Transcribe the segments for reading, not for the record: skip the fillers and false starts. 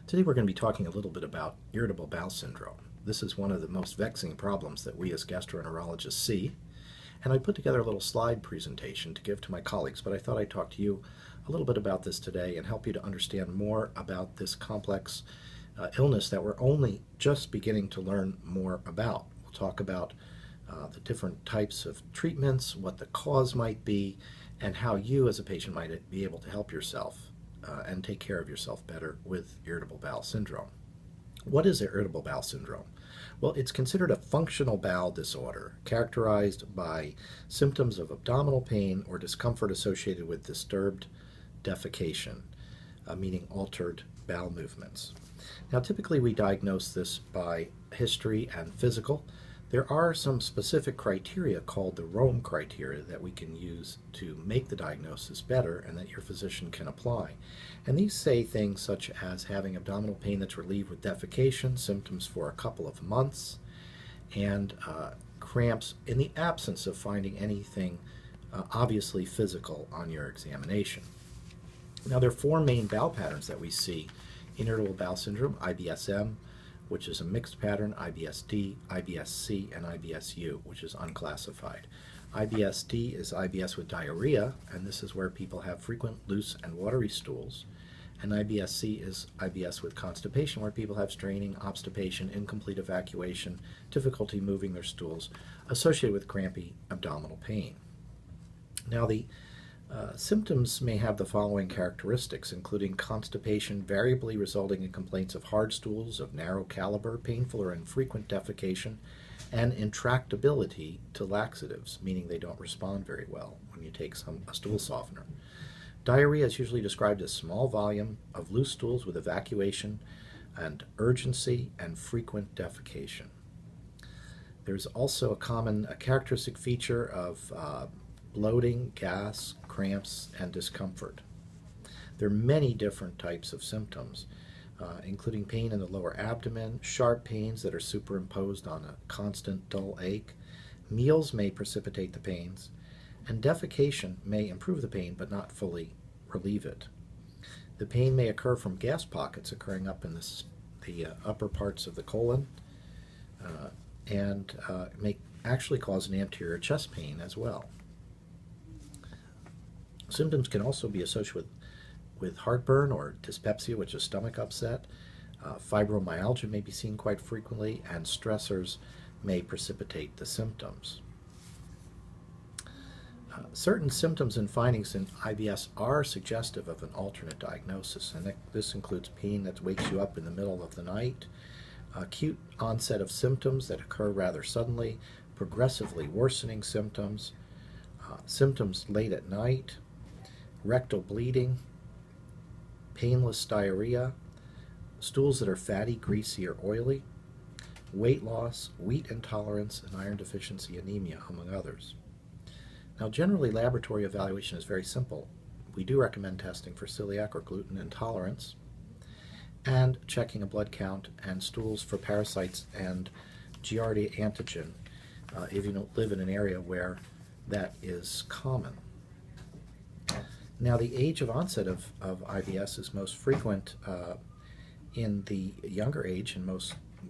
Today we're going to be talking a little bit about irritable bowel syndrome. This is one of the most vexing problems that we as gastroenterologists see, and I put together a little slide presentation to give to my colleagues, but I thought I'd talk to you a little bit about this today and help you to understand more about this complex illness that we're only just beginning to learn more about. We'll talk about the different types of treatments, what the cause might be, and how you as a patient might be able to help yourself and take care of yourself better with irritable bowel syndrome. What is irritable bowel syndrome? Well, it's considered a functional bowel disorder characterized by symptoms of abdominal pain or discomfort associated with disturbed defecation, meaning altered bowel movements. Now, typically we diagnose this by history and physical. There are some specific criteria called the Rome criteria that we can use to make the diagnosis better and that your physician can apply. And these say things such as having abdominal pain that's relieved with defecation, symptoms for a couple of months, and cramps in the absence of finding anything obviously physical on your examination. Now, there are four main bowel patterns that we see in irritable bowel syndrome: IBS-M, which is a mixed pattern, IBS-D, IBS-C, and IBS-U, which is unclassified. IBS-D is IBS with diarrhea, and this is where people have frequent loose and watery stools. And IBS-C is IBS with constipation, where people have straining, obstipation, incomplete evacuation, difficulty moving their stools, associated with crampy abdominal pain. Now, the symptoms may have the following characteristics, including constipation variably resulting in complaints of hard stools of narrow caliber, painful or infrequent defecation, and intractability to laxatives, meaning they don't respond very well when you take a stool softener. Diarrhea is usually described as small volume of loose stools with evacuation and urgency and frequent defecation. There's also a characteristic feature of bloating, gas, cramps, and discomfort. There are many different types of symptoms, including pain in the lower abdomen, sharp pains that are superimposed on a constant dull ache. Meals may precipitate the pains, and defecation may improve the pain but not fully relieve it. The pain may occur from gas pockets occurring up in the upper parts of the colon, and may actually cause an anterior chest pain as well. Symptoms can also be associated with heartburn or dyspepsia, which is stomach upset. Fibromyalgia may be seen quite frequently, and stressors may precipitate the symptoms. Certain symptoms and findings in IBS are suggestive of an alternate diagnosis, and this includes pain that wakes you up in the middle of the night, acute onset of symptoms that occur rather suddenly, progressively worsening symptoms, symptoms late at night, rectal bleeding, painless diarrhea, stools that are fatty, greasy, or oily, weight loss, wheat intolerance, and iron deficiency anemia, among others. Now, generally, laboratory evaluation is very simple. We do recommend testing for celiac or gluten intolerance and checking a blood count and stools for parasites and Giardia antigen if you don't live in an area where that is common. Now, the age of onset of IBS is most frequent in the younger age and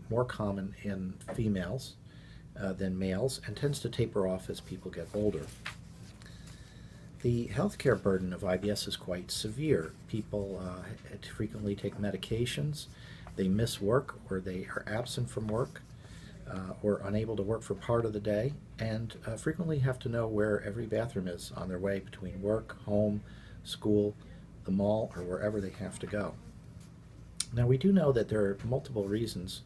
more common in females than males, and tends to taper off as people get older. The healthcare burden of IBS is quite severe. People frequently take medications, they miss work or they are absent from work, or unable to work for part of the day, and frequently have to know where every bathroom is on their way between work, home, school, the mall, or wherever they have to go. Now, we do know that there are multiple reasons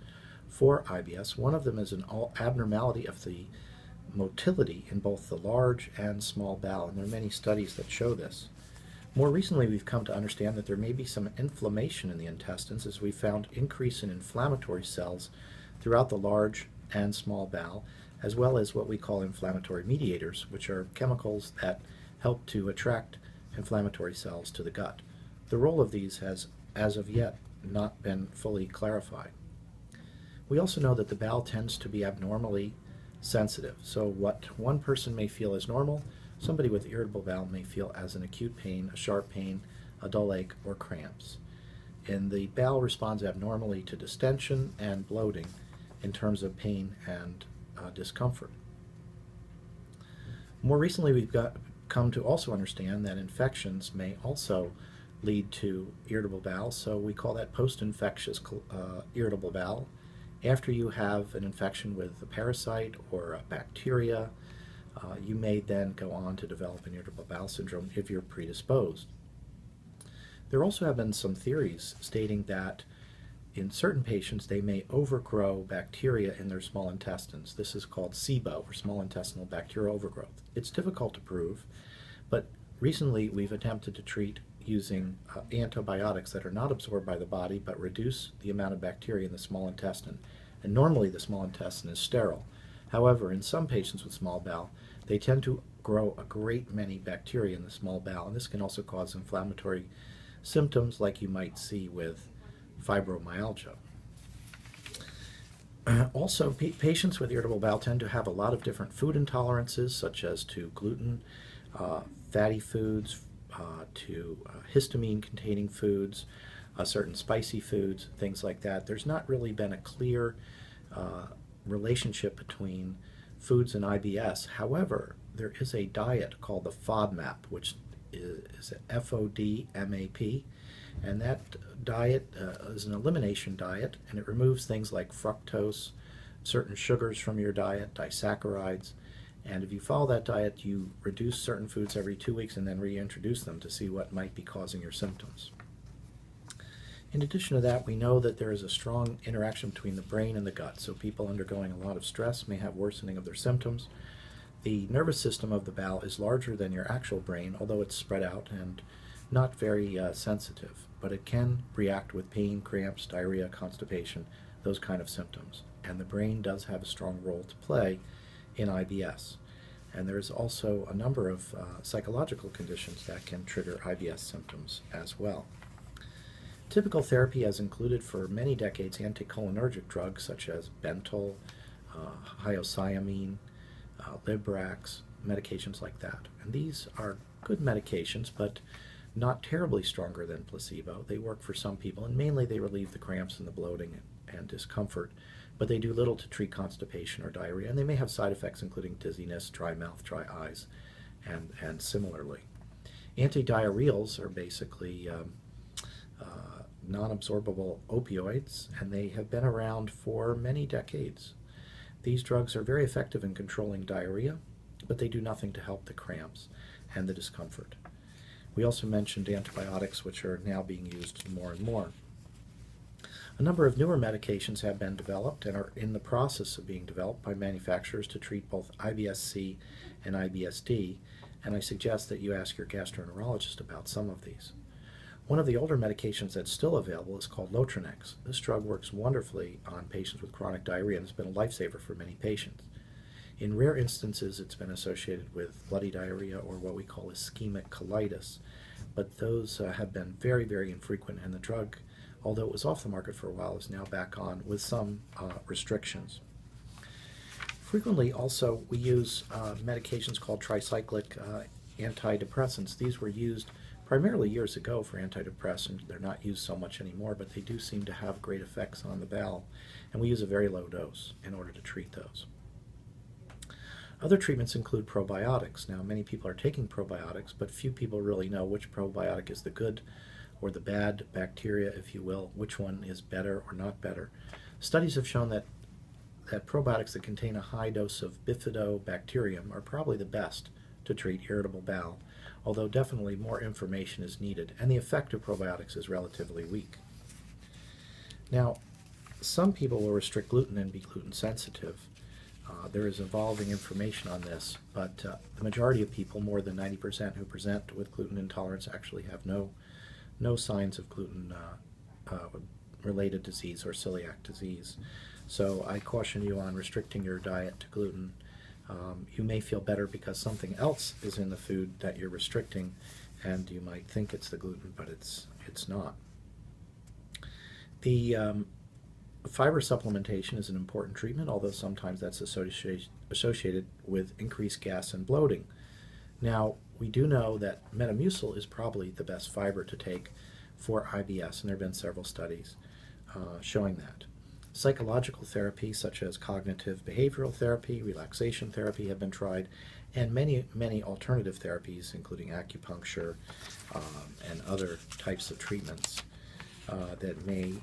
for IBS. One of them is an abnormality of the motility in both the large and small bowel, and there are many studies that show this. More recently, we've come to understand that there may be some inflammation in the intestines, as we found increase in inflammatory cells throughout the large and small bowel, as well as what we call inflammatory mediators, which are chemicals that help to attract inflammatory cells to the gut. The role of these has, as of yet, not been fully clarified. We also know that the bowel tends to be abnormally sensitive. So what one person may feel as normal, somebody with irritable bowel may feel as an acute pain, a sharp pain, a dull ache, or cramps. And the bowel responds abnormally to distension and bloating in terms of pain and discomfort. More recently, we've come to also understand that infections may also lead to irritable bowel, so we call that post-infectious irritable bowel. After you have an infection with a parasite or a bacteria, you may then go on to develop an irritable bowel syndrome if you're predisposed. There also have been some theories stating that in certain patients they may overgrow bacteria in their small intestines. This is called SIBO, or small intestinal bacterial overgrowth. It's difficult to prove, but recently we've attempted to treat using antibiotics that are not absorbed by the body but reduce the amount of bacteria in the small intestine. And normally the small intestine is sterile. However, in some patients with small bowel, they tend to grow a great many bacteria in the small bowel, and this can also cause inflammatory symptoms like you might see with fibromyalgia. Also, patients with irritable bowel tend to have a lot of different food intolerances, such as to gluten, fatty foods, to histamine-containing foods, certain spicy foods, things like that. There's not really been a clear relationship between foods and IBS. However, there is a diet called the FODMAP, which is FODMAP, and that diet is an elimination diet, and it removes things like fructose, certain sugars from your diet, disaccharides, and if you follow that diet, you reduce certain foods every 2 weeks and then reintroduce them to see what might be causing your symptoms. In addition to that, we know that there is a strong interaction between the brain and the gut, so people undergoing a lot of stress may have worsening of their symptoms. The nervous system of the bowel is larger than your actual brain, although it's spread out and not very sensitive, but it can react with pain, cramps, diarrhea, constipation, those kind of symptoms. And the brain does have a strong role to play in IBS. And there's also a number of psychological conditions that can trigger IBS symptoms as well. Typical therapy has included for many decades anticholinergic drugs such as Bentyl, hyoscyamine, Librax, medications like that. And these are good medications, but not terribly stronger than placebo. They work for some people, and mainly they relieve the cramps and the bloating and discomfort, but they do little to treat constipation or diarrhea, and they may have side effects including dizziness, dry mouth, dry eyes, and similarly. Antidiarrheals are basically non-absorbable opioids, and they have been around for many decades. These drugs are very effective in controlling diarrhea, but they do nothing to help the cramps and the discomfort. We also mentioned antibiotics, which are now being used more and more. A number of newer medications have been developed and are in the process of being developed by manufacturers to treat both IBS-C and IBS-D, and I suggest that you ask your gastroenterologist about some of these. One of the older medications that's still available is called Lotrinex. This drug works wonderfully on patients with chronic diarrhea and has been a lifesaver for many patients. In rare instances, it's been associated with bloody diarrhea or what we call ischemic colitis, but those have been very, very infrequent, and the drug, although it was off the market for a while, is now back on with some restrictions. Frequently, also, we use medications called tricyclic antidepressants. These were used primarily years ago for antidepressants. They're not used so much anymore, but they do seem to have great effects on the bowel, and we use a very low dose in order to treat those. Other treatments include probiotics. Now, many people are taking probiotics, but few people really know which probiotic is the good or the bad bacteria, if you will, which one is better or not better. Studies have shown that probiotics that contain a high dose of bifidobacterium are probably the best to treat irritable bowel, although definitely more information is needed, and the effect of probiotics is relatively weak. Now, some people will restrict gluten and be gluten sensitive. There is evolving information on this, but the majority of people, more than 90% who present with gluten intolerance, actually have no signs of gluten-related disease or celiac disease. So I caution you on restricting your diet to gluten. You may feel better because something else is in the food that you're restricting, and you might think it's the gluten, but it's not. The fiber supplementation is an important treatment, although sometimes that's associated with increased gas and bloating. Now, we do know that Metamucil is probably the best fiber to take for IBS, and there have been several studies showing that. Psychological therapy, such as cognitive behavioral therapy, relaxation therapy, have been tried, and many alternative therapies, including acupuncture and other types of treatments that may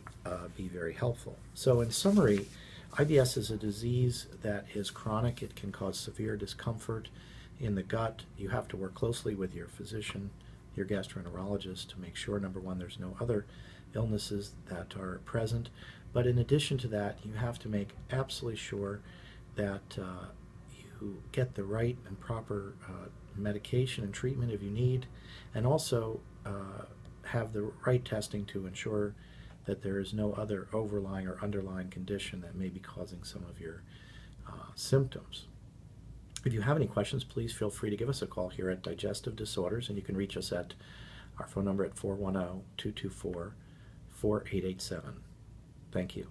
be very helpful. So in summary, IBS is a disease that is chronic. It can cause severe discomfort in the gut. You have to work closely with your physician, your gastroenterologist, to make sure, number one, there's no other illnesses that are present. But in addition to that, you have to make absolutely sure that you get the right and proper medication and treatment if you need, and also have the right testing to ensure that there is no other overlying or underlying condition that may be causing some of your symptoms. If you have any questions, please feel free to give us a call here at Digestive Disorders, and you can reach us at our phone number at 410-224-4887. Thank you.